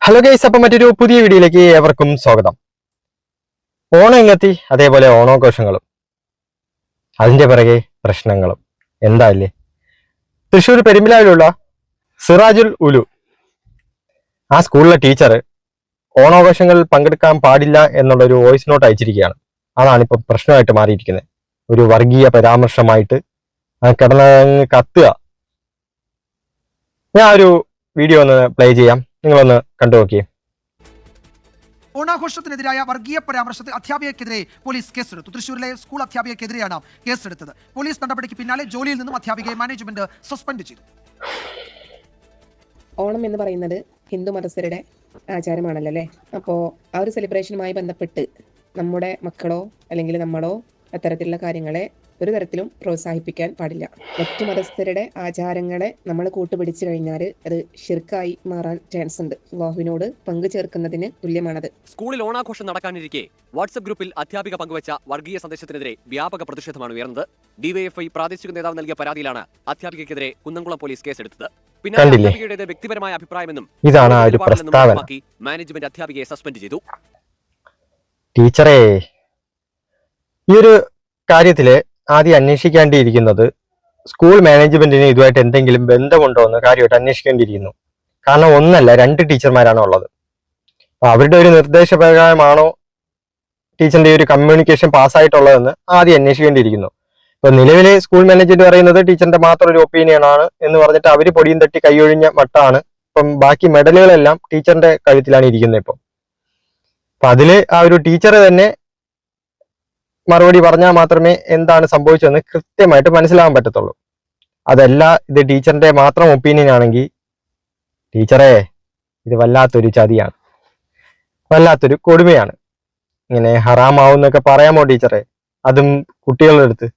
Hello guys, അപ്പം മറ്റൊരു പുതിയ വീഡിയോയിലേക്ക് ഏവർക്കും സ്വാഗതം. ഓണം എങ്ങെത്തി, അതേപോലെ ഓണാഘോഷങ്ങളും അതിന്റെ പിറകെ പ്രശ്നങ്ങളും എന്താ അല്ലേ? തൃശ്ശൂർ പെരുമ്പിലാവിലുള്ള സിറാജുൽ ഉലു ആ സ്കൂളിലെ ടീച്ചർ ഓണാഘോഷങ്ങളിൽ പങ്കെടുക്കാൻ പാടില്ല എന്നുള്ളൊരു വോയിസ് നോട്ട് അയച്ചിരിക്കുകയാണ്. അതാണിപ്പോൾ പ്രശ്നമായിട്ട് മാറിയിരിക്കുന്നത്. ഒരു വർഗീയ പരാമർശമായിട്ട് കിടന്ന് കത്തുക. ഞാൻ ഒരു വീഡിയോ ഒന്ന് പ്ലേ ചെയ്യാം, നിങ്ങളൊന്ന് കണ്ടു നോക്കിയേ. ഓണാഘോഷത്തിനെതിരായ വർഗീയ പരാമർശത്തിൽ അധ്യാപികയ്ക്കെതിരെ പോലീസ് കേസെടുത്തു. തൃശ്ശൂരിലെ സ്കൂൾ അധ്യാപികയ്ക്കെതിരെയാണ് കേസെടുത്തത്. പോലീസ് നടപടിക്ക് പിന്നാലെ ജോലിയിൽ നിന്നും അധ്യാപികയെ മാനേജ്മെന്റ് സസ്പെൻഡ് ചെയ്തു. ഓണം എന്ന് പറയുന്നത് ഹിന്ദു മതസ്ഥരുടെ ആചാരമാണല്ലോ അല്ലേ. അപ്പോൾ ആ ഒരു സെലിബ്രേഷനുമായി ബന്ധപ്പെട്ട് നമ്മുടെ മക്കളോ അല്ലെങ്കിൽ നമ്മളോ അത്തരത്തിലുള്ള കാര്യങ്ങളെ ഒരു തരത്തിലും പ്രോത്സാഹിപ്പിക്കാൻ പാടില്ല. മറ്റു മതസ്ഥരുടെ ആചാരങ്ങളെ നമ്മൾ കൂട്ടുപിടിച്ചു കഴിഞ്ഞാൽ അത് ഷിർക്കായി മാറാൻ ചാൻസ് ഉണ്ട്. അല്ലാഹുവിനോട് പങ്കു ചേർക്കുന്നതിന് തുല്യമാണത്. സ്കൂളിൽ ഓണാഘോഷം നടക്കാനിരിക്കെ വാട്സ്ആപ്പ് ഗ്രൂപ്പിൽ അധ്യാപിക പങ്കുവച്ച വർഗീയ സന്ദേശത്തിനെതിരെ വ്യാപക പ്രതിഷേധമാണ് ഉയർന്നത്. ഡിവൈഎഫ്ഐ പ്രാദേശിക നേതാവ് നൽകിയ പരാതിയിലാണ് അധ്യാപികയ്ക്കെതിരെ കുന്നംകുളം പോലീസ് കേസെടുത്തത്. പിന്നെ അധ്യാപികയുടേത് വ്യക്തിപരമായ അഭിപ്രായമെന്നും മാനേജ്മെന്റ് അധ്യാപികയെ സസ്പെൻഡ് ചെയ്തു. ടീച്ചറേ, ഈ ഒരു കാര്യത്തില് ആദ്യം അന്വേഷിക്കേണ്ടിയിരിക്കുന്നത് സ്കൂൾ മാനേജ്മെന്റിന് ഇതുമായിട്ട് എന്തെങ്കിലും ബന്ധമുണ്ടോ എന്ന് കാര്യമായിട്ട് അന്വേഷിക്കേണ്ടിയിരിക്കുന്നു. കാരണം ഒന്നല്ല, 2 ടീച്ചർമാരാണ് ഉള്ളത്. അപ്പൊ അവരുടെ ഒരു നിർദ്ദേശപ്രകാരമാണോ ടീച്ചറിന്റെ ഒരു കമ്മ്യൂണിക്കേഷൻ പാസ്സായിട്ടുള്ളതെന്ന് ആദ്യം അന്വേഷിക്കേണ്ടിയിരിക്കുന്നു. ഇപ്പൊ നിലവിലെ സ്കൂൾ മാനേജ്മെന്റ് പറയുന്നത് ടീച്ചറിന്റെ മാത്രം ഒരു ഒപ്പീനിയൻ ആണ് എന്ന് പറഞ്ഞിട്ട് അവര് പൊടിയും തട്ടി കൈയൊഴിഞ്ഞ മട്ടാണ്. ഇപ്പം ബാക്കി മെഡലുകളെല്ലാം ടീച്ചറിന്റെ കഴുത്തിലാണ് ഇരിക്കുന്നത്. അപ്പൊ അതില് ആ ഒരു ടീച്ചർ തന്നെ മറുപടി പറഞ്ഞാൽ മാത്രമേ എന്താണ് സംഭവിച്ചതെന്ന് കൃത്യമായിട്ട് മനസ്സിലാവാൻ പറ്റത്തുള്ളൂ. അതല്ല ഇത് ടീച്ചറിന്റെ മാത്രം ഒപ്പീനിയൻ ആണെങ്കിൽ, ടീച്ചറെ, ഇത് വല്ലാത്തൊരു ചതിയാണ്, വല്ലാത്തൊരു കൊടുമയാണ്. ഇങ്ങനെ ഹറാമാവും എന്നൊക്കെ പറയാമോ ടീച്ചറെ? അതും കുട്ടികളുടെ അടുത്ത്.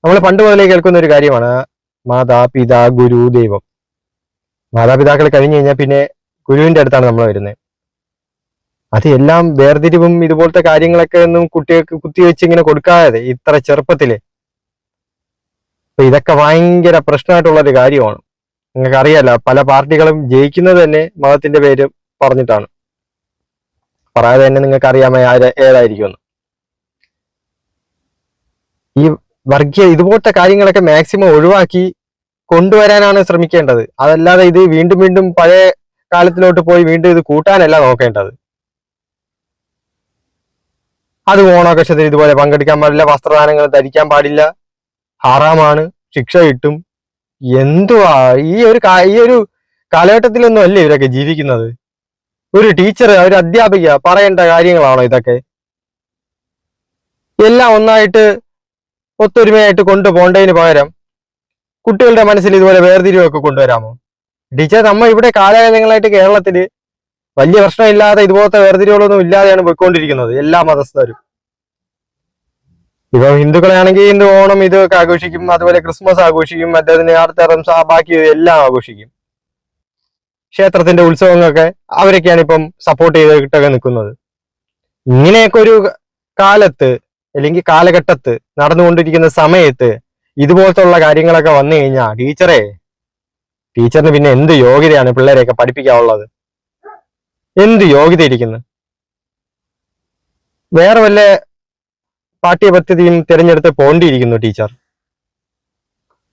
നമ്മൾ പണ്ട് മുതലേ കേൾക്കുന്ന ഒരു കാര്യമാണ് മാതാപിതാ ഗുരു ദൈവം. മാതാപിതാക്കൾ കഴിഞ്ഞു കഴിഞ്ഞാൽ പിന്നെ ഗുരുവിന്റെ അടുത്താണ് നമ്മൾ വരുന്നത്. അത് എല്ലാം വേർതിരിവും ഇതുപോലത്തെ കാര്യങ്ങളൊക്കെ ഒന്നും കുട്ടികൾക്ക് കുത്തിവെച്ച് ഇങ്ങനെ കൊടുക്കാതെ ഇത്ര ചെറുപ്പത്തില്. അപ്പൊ ഇതൊക്കെ ഭയങ്കര പ്രശ്നമായിട്ടുള്ള ഒരു കാര്യമാണ്. നിങ്ങൾക്ക് അറിയാലോ, പല പാർട്ടികളും ജയിക്കുന്നത് തന്നെ മതത്തിന്റെ പേര് പറഞ്ഞിട്ടാണ്. പറയാതെ തന്നെ നിങ്ങൾക്ക് അറിയാമോ ഏതായിരിക്കുമെന്ന്. ഈ വർഗീയ ഇതുപോലത്തെ കാര്യങ്ങളൊക്കെ മാക്സിമം ഒഴിവാക്കി കൊണ്ടുവരാനാണ് ശ്രമിക്കേണ്ടത്. അതല്ലാതെ ഇത് വീണ്ടും വീണ്ടും പഴയ കാലത്തിലോട്ട് പോയി വീണ്ടും ഇത് കൂട്ടാനല്ല നോക്കേണ്ടത്. അത് ഓണാഘോഷത്തിൽ ഇതുപോലെ പങ്കെടുക്കാൻ പാടില്ല, വസ്ത്രദാനങ്ങൾ ധരിക്കാൻ പാടില്ല, ഹറാമാണ്, ശിക്ഷ കിട്ടും. എന്തുവാ ഈ ഒരു കാലഘട്ടത്തിലൊന്നും അല്ലേ ഇവരൊക്കെ ജീവിക്കുന്നത്? ഒരു ടീച്ചർ, ഒരു അധ്യാപിക പറയേണ്ട കാര്യങ്ങളാണോ ഇതൊക്കെ? എല്ലാം ഒന്നായിട്ട് ഒത്തൊരുമയായിട്ട് കൊണ്ടുപോകേണ്ടതിന് പകരം കുട്ടികളുടെ മനസ്സിൽ ഇതുപോലെ വേർതിരിവൊക്കെ കൊണ്ടുവരാമോ? ടീച്ചർ, നമ്മ ഇവിടെ കാലകാലങ്ങളായിട്ട് കേരളത്തില് വലിയ പ്രശ്നമില്ലാതെ ഇതുപോലത്തെ വേർതിരിവുകളൊന്നും ഇല്ലാതെയാണ് പോയിക്കൊണ്ടിരിക്കുന്നത് എല്ലാ മതസ്ഥരും. ഇപ്പൊ ഹിന്ദുക്കളാണെങ്കിൽ ഹിന്ദു ഓണം ഇതൊക്കെ ആഘോഷിക്കും, അതുപോലെ ക്രിസ്മസ് ആഘോഷിക്കും, മറ്റേതിന് അടുത്ത റംസാ ബാക്കി എല്ലാം ആഘോഷിക്കും. ക്ഷേത്രത്തിന്റെ ഉത്സവങ്ങളൊക്കെ അവരൊക്കെയാണ് ഇപ്പം സപ്പോർട്ട് ചെയ്തിട്ടൊക്കെ നിൽക്കുന്നത്. ഇങ്ങനെയൊക്കെ ഒരു കാലത്ത് അല്ലെങ്കിൽ കാലഘട്ടത്ത് നടന്നുകൊണ്ടിരിക്കുന്ന സമയത്ത് ഇതുപോലത്തുള്ള കാര്യങ്ങളൊക്കെ വന്നു കഴിഞ്ഞാൽ ടീച്ചറിന് പിന്നെ എന്ത് യോഗ്യതയാണ് പിള്ളേരെയൊക്കെ പഠിപ്പിക്കാനുള്ളത്? എന്ത് യോഗ്യത ഇരിക്കുന്നു? വേറെ വല്ല പാഠ്യപദ്ധതിയും തിരഞ്ഞെടുത്ത് പോണ്ടിയിരിക്കുന്നു ടീച്ചർ.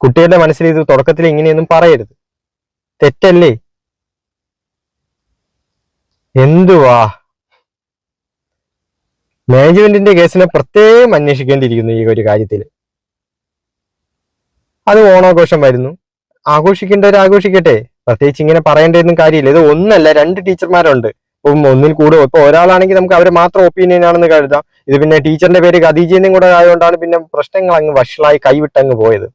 കുട്ടികളുടെ മനസ്സിൽ ഇത് തുടക്കത്തിൽ ഇങ്ങനെയൊന്നും പറയരുത്, തെറ്റല്ലേ? എന്തുവാ? മാനേജ്മെന്റിന്റെ കേസിനെ പ്രത്യേകം അന്വേഷിക്കേണ്ടിയിരിക്കുന്നു ഈ ഒരു കാര്യത്തിൽ. അത് ഓണാഘോഷം വരുന്നു, ആഘോഷിക്കേണ്ടവർ ആഘോഷിക്കട്ടെ. പ്രത്യേകിച്ച് ഇങ്ങനെ പറയേണ്ടതൊന്നും കാര്യമില്ല. ഇത് ഒന്നല്ല, 2 ടീച്ചർമാരുണ്ട്. ഇപ്പം ഒന്നിൽ കൂടുതൽ. ഇപ്പൊ ഒരാളാണെങ്കിൽ നമുക്ക് അവരെ മാത്രം ഒപ്പീനിയൻ ആണെന്ന് കരുതാം. ഇത് പിന്നെ ടീച്ചറിന്റെ പേര് ഖദീജയും കൂടെ ആയതുകൊണ്ടാണ് പിന്നെ പ്രശ്നങ്ങൾ അങ്ങ് വഷളായി കൈവിട്ടങ്ങ് പോയത്.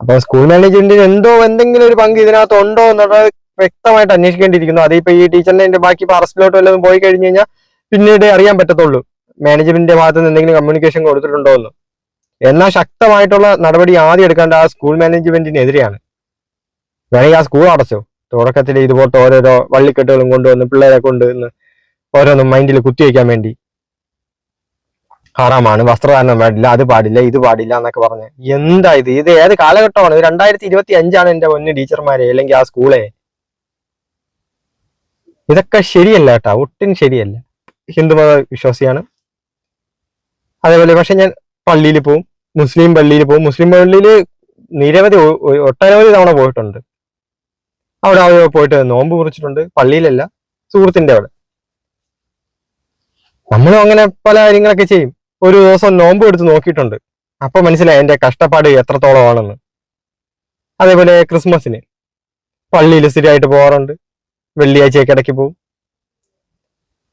അപ്പൊ സ്കൂൾ മാനേജ്മെന്റിന് എന്തെങ്കിലും ഒരു പങ്ക് ഇതിനകത്ത് ഉണ്ടോ എന്നുള്ളത് വ്യക്തമായിട്ട് അന്വേഷിക്കേണ്ടിയിരിക്കുന്നു. അതിപ്പോ ഈ ടീച്ചറിന്റെ ബാക്കി അറസ്റ്റിലോട്ട് വല്ലതും പോയി കഴിഞ്ഞു കഴിഞ്ഞാൽ പിന്നീട് അറിയാൻ പറ്റത്തുള്ളൂ മാനേജ്മെന്റിന്റെ ഭാഗത്ത് നിന്ന് എന്തെങ്കിലും കമ്മ്യൂണിക്കേഷൻ കൊടുത്തിട്ടുണ്ടോ എന്ന്. എന്നാൽ ശക്തമായിട്ടുള്ള നടപടി ആദ്യം എടുക്കേണ്ട ആ സ്കൂൾ മാനേജ്മെന്റിനെതിരെയാണ്. വേണമെങ്കിൽ ആ സ്കൂൾ അടച്ചോ. തുടക്കത്തിൽ ഇതുപോലത്തെ ഓരോരോ വള്ളിക്കെട്ടുകളും കൊണ്ടുവന്ന് പിള്ളേരെ കൊണ്ടുവന്ന് ഓരോന്നും മൈൻഡിൽ കുത്തിവെക്കാൻ വേണ്ടി ഹറാമാണ്, വസ്ത്രധാരണം പാടില്ല, അത് പാടില്ല, ഇത് പാടില്ല എന്നൊക്കെ പറഞ്ഞ് എന്താ ഇത് ഏത് കാലഘട്ടമാണ്? ഇത് 2025 എന്റെ പൊന്നു ടീച്ചർമാരെ, അല്ലെങ്കിൽ ആ സ്കൂളെ. ഇതൊക്കെ ശരിയല്ല കേട്ടോ, ഒട്ടും ശരിയല്ല. ഹിന്ദുമത വിശ്വാസിയാണ്. അതേപോലെ പക്ഷെ ഞാൻ പള്ളിയിൽ പോവും, മുസ്ലിം പള്ളിയിൽ പോവും. മുസ്ലിം പള്ളിയിൽ നിരവധി ഒട്ടനവധി തവണ പോയിട്ടുണ്ട്. അവിടെ പോയിട്ട് നോമ്പ് കുറിച്ചിട്ടുണ്ട്. പള്ളിയിലല്ല, സുഹൃത്തിന്റെ അവിടെ. നമ്മളും അങ്ങനെ പല കാര്യങ്ങളൊക്കെ ചെയ്യും. ഒരു ദിവസം നോമ്പ് എടുത്ത് നോക്കിയിട്ടുണ്ട്. അപ്പൊ മനസ്സിലായി എന്റെ കഷ്ടപ്പാട് എത്രത്തോളമാണെന്ന്. അതേപോലെ ക്രിസ്മസിന് പള്ളിയിൽ സ്ഥിരമായിട്ട് പോകാറുണ്ട്. വെള്ളിയാഴ്ചയൊക്കെ ഇടയ്ക്ക് പോകും.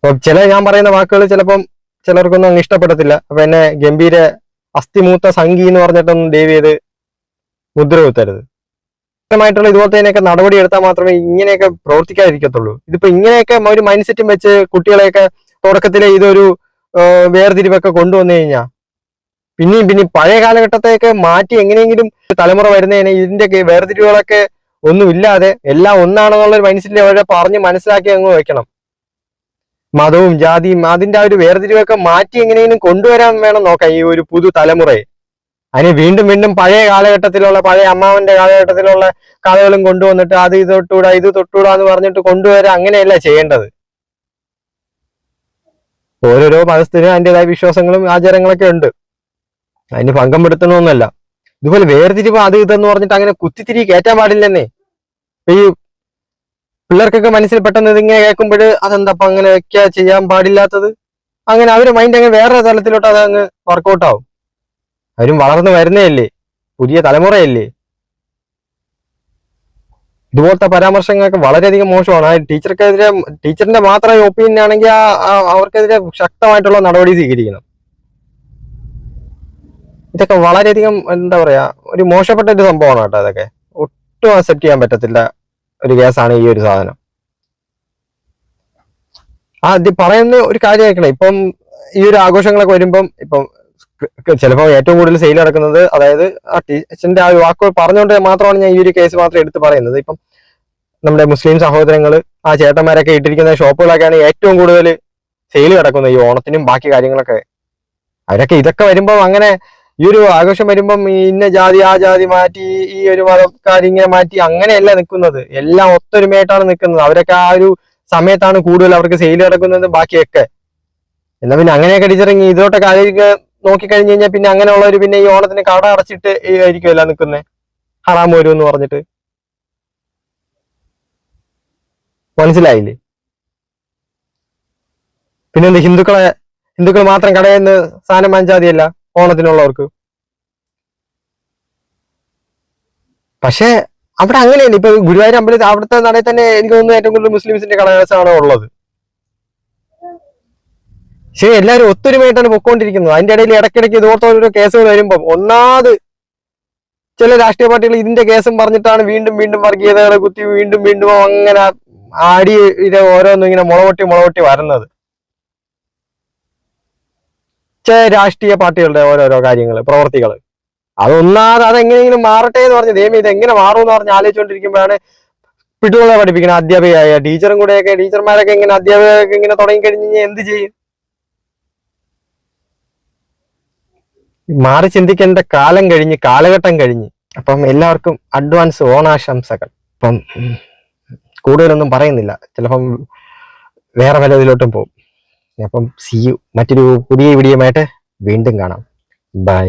അപ്പൊ ഞാൻ പറയുന്ന വാക്കുകൾ ചിലപ്പം ചിലർക്കൊന്നും അങ്ങ് ഇഷ്ടപ്പെടത്തില്ല. അപ്പൊ എന്നെ ഗംഭീര അസ്ഥിമൂത്ത സംഘി എന്ന് പറഞ്ഞിട്ടൊന്നും ദയവ് ചെയ്ത് മുദ്ര കുത്തരുത്. ായിട്ടുള്ള ഇതുപോലത്തേനൊക്കെ നടപടി എടുത്താൽ മാത്രമേ ഇങ്ങനെയൊക്കെ പ്രവർത്തിക്കാതിരിക്കത്തുള്ളൂ. ഇതിപ്പോ ഇങ്ങനെയൊക്കെ ഒരു മൈൻഡ് സെറ്റും വെച്ച് കുട്ടികളെയൊക്കെ തുടക്കത്തിലെ ഇതൊരു വേർതിരിവൊക്കെ കൊണ്ടുവന്നു കഴിഞ്ഞാൽ പിന്നെയും പഴയ കാലഘട്ടത്തെയൊക്കെ മാറ്റി എങ്ങനെയെങ്കിലും തലമുറ വരുന്നതിന് ഇതിന്റെ വേർതിരിവുകളൊക്കെ ഒന്നുമില്ലാതെ എല്ലാം ഒന്നാണെന്നുള്ള ഒരു മൈൻഡ് സെറ്റിൽ അവരെ പറഞ്ഞ് മനസ്സിലാക്കി അങ്ങ് വെക്കണം. മതവും ജാതിയും അതിന്റെ ആ ഒരു വേർതിരിവൊക്കെ മാറ്റി എങ്ങനെയെങ്കിലും കൊണ്ടുവരാൻ വേണം നോക്കാം ഈ ഒരു പുതു തലമുറയെ. അതിന് വീണ്ടും പഴയ കാലഘട്ടത്തിലുള്ള പഴയ അമ്മാവന്റെ കാലഘട്ടത്തിലുള്ള കഥകളും കൊണ്ടുവന്നിട്ട് അത് ഇത് തൊട്ടൂടാ എന്ന് പറഞ്ഞിട്ട് കൊണ്ടുവരാൻ അങ്ങനെയല്ല ചെയ്യേണ്ടത്. ഓരോരോ മതസ്ഥിനും അതിൻ്റെതായ വിശ്വാസങ്ങളും ആചാരങ്ങളൊക്കെ ഉണ്ട്. അതിന് ഭംഗം പെടുത്തണമെന്നല്ല. ഇതുപോലെ വേർതിരിവ് അത് ഇതെന്ന് പറഞ്ഞിട്ട് അങ്ങനെ കുത്തിത്തിരി കയറ്റാൻ പാടില്ലെന്നേ. ഈ പിള്ളേർക്കൊക്കെ മനസ്സിൽ പെട്ടെന്ന് ഇതിങ്ങനെ കേൾക്കുമ്പോൾ അതെന്താ അങ്ങനെയൊക്കെ ചെയ്യാൻ പാടില്ലാത്തത്, അങ്ങനെ അവരുടെ മൈൻഡ് അങ്ങ് വേറെ തലത്തിലോട്ട് അത് അങ്ങ് വർക്കൗട്ട് ആവും. അവരും വളർന്നു വരുന്നതല്ലേ, പുതിയ തലമുറയല്ലേ. ഇതുപോലത്തെ പരാമർശങ്ങളൊക്കെ വളരെയധികം മോശമാണ്. ആ ടീച്ചറിന്റെ മാത്രം ഒപ്പീനിയൻ ആണെങ്കിൽ അവർക്കെതിരെ ശക്തമായിട്ടുള്ള നടപടി സ്വീകരിക്കണം. ഇതൊക്കെ വളരെയധികം എന്താ പറയാ ഒരു മോശപ്പെട്ട ഒരു സംഭവമാണ് കേട്ടോ. അതൊക്കെ ഒട്ടും അക്സെപ്റ്റ് ചെയ്യാൻ പറ്റത്തില്ല ഒരു കേസാണ് ഈ ഒരു സാധനം. ഇത് പറയുന്ന ഒരു കാര്യം ആയിരിക്കണം. ഇപ്പം ഈ ഒരു ആഘോഷങ്ങളൊക്കെ വരുമ്പം ഇപ്പം ചിലപ്പോൾ ഏറ്റവും കൂടുതൽ സെയിൽ നടക്കുന്നത്, അതായത് ആ ടീച്ചറിന്റെ ആ വാക്കുകൾ പറഞ്ഞുകൊണ്ട് മാത്രമാണ് ഞാൻ ഈ ഒരു കേസ് മാത്രം എടുത്ത് പറയുന്നത്. ഇപ്പം നമ്മുടെ മുസ്ലിം സഹോദരങ്ങൾ ആ ചേട്ടന്മാരൊക്കെ ഇട്ടിരിക്കുന്ന ഷോപ്പുകളൊക്കെയാണ് ഏറ്റവും കൂടുതൽ സെയിൽ കിടക്കുന്നത് ഈ ഓണത്തിനും ബാക്കി കാര്യങ്ങളൊക്കെ. അവരൊക്കെ ഇതൊക്കെ വരുമ്പം അങ്ങനെ ഈ ഒരു ആഘോഷം വരുമ്പം ഇന്ന ജാതി ആ ജാതി മാറ്റി ഈ ഒരു മതക്കാരിങ്ങനെ മാറ്റി അങ്ങനെയല്ല നിൽക്കുന്നത്. എല്ലാം ഒത്തൊരുമയായിട്ടാണ് നിൽക്കുന്നത്. അവരൊക്കെ ആ ഒരു സമയത്താണ് കൂടുതൽ അവർക്ക് സെയിൽ കിടക്കുന്നത് ബാക്കിയൊക്കെ. എന്നാ പിന്നെ അങ്ങനെയൊക്കെ ടീച്ചറിങ് ഇതോട്ടൊക്കെ ആലോചിക്കുക നോക്കിക്കഴിഞ്ഞ് കഴിഞ്ഞാൽ പിന്നെ അങ്ങനെയുള്ളവർ പിന്നെ ഈ ഓണത്തിന് കട അടച്ചിട്ട് ആയിരിക്കുമല്ല നിൽക്കുന്നത്, ഹറാം വരും എന്ന് പറഞ്ഞിട്ട്. മനസ്സിലായില്ലേ? പിന്നെന്ത് ഹിന്ദുക്കൾ മാത്രം കടയിൽ നിന്ന് സാധനം വാങ്ങിച്ചാൽ മതിയല്ല ഓണത്തിനുള്ളവർക്ക്. പക്ഷെ അവിടെ അങ്ങനെയല്ല. ഇപ്പൊ ഗുരുവായൂർ അമ്പലത്തിൽ അവിടുത്തെ നടയിൽ തന്നെ എനിക്ക് തോന്നുന്നു ഏറ്റവും കൂടുതൽ മുസ്ലിംസിന്റെ കടകളാണ് ഉള്ളത്. പക്ഷേ എല്ലാവരും ഒത്തൊരുമയായിട്ടാണ് പൊക്കോണ്ടിരിക്കുന്നത്. അതിന്റെ ഇടയിൽ ഇടയ്ക്കിടയ്ക്ക് ഇതുപോലത്തെ ഓരോ കേസുകൾ വരുമ്പം ഒന്നാമത് ചില രാഷ്ട്രീയ പാർട്ടികൾ ഇതിന്റെ കേസും പറഞ്ഞിട്ടാണ് വീണ്ടും വർഗീയതകളെ കുത്തി വീണ്ടും അങ്ങനെ ആടിയുടെ ഓരോന്നും ഇങ്ങനെ മുളവൊട്ടി വരുന്നത്. രാഷ്ട്രീയ പാർട്ടികളുടെ ഓരോരോ കാര്യങ്ങൾ പ്രവർത്തികൾ അതൊന്നാമത് അതെങ്ങനെയെങ്കിലും മാറട്ടെ എന്ന് പറഞ്ഞ് ദൈവം ഇത് എങ്ങനെ മാറുമെന്ന് പറഞ്ഞ് ആലോചിച്ചുകൊണ്ടിരിക്കുമ്പോഴാണ് പിട്ടുകളെ പഠിപ്പിക്കണം അധ്യാപികയായ ടീച്ചർമാരൊക്കെ ഇങ്ങനെ അധ്യാപകരൊക്കെ ഇങ്ങനെ തുടങ്ങിക്കഴിഞ്ഞ് കഴിഞ്ഞാൽ എന്ത് ചെയ്യും? മാറി ചിന്തിക്കേണ്ട കാലഘട്ടം കഴിഞ്ഞ്. അപ്പം എല്ലാവർക്കും അഡ്വാൻസ് ഓണാശംസകൾ. അപ്പം കൂടുതലൊന്നും പറയുന്നില്ല, ചിലപ്പം വേറെ പലതിലോട്ടും പോകും. അപ്പം സി യു മറ്റൊരു പുതിയ വീഡിയോയുമായിട്ട് വീണ്ടും കാണാം. ബൈ.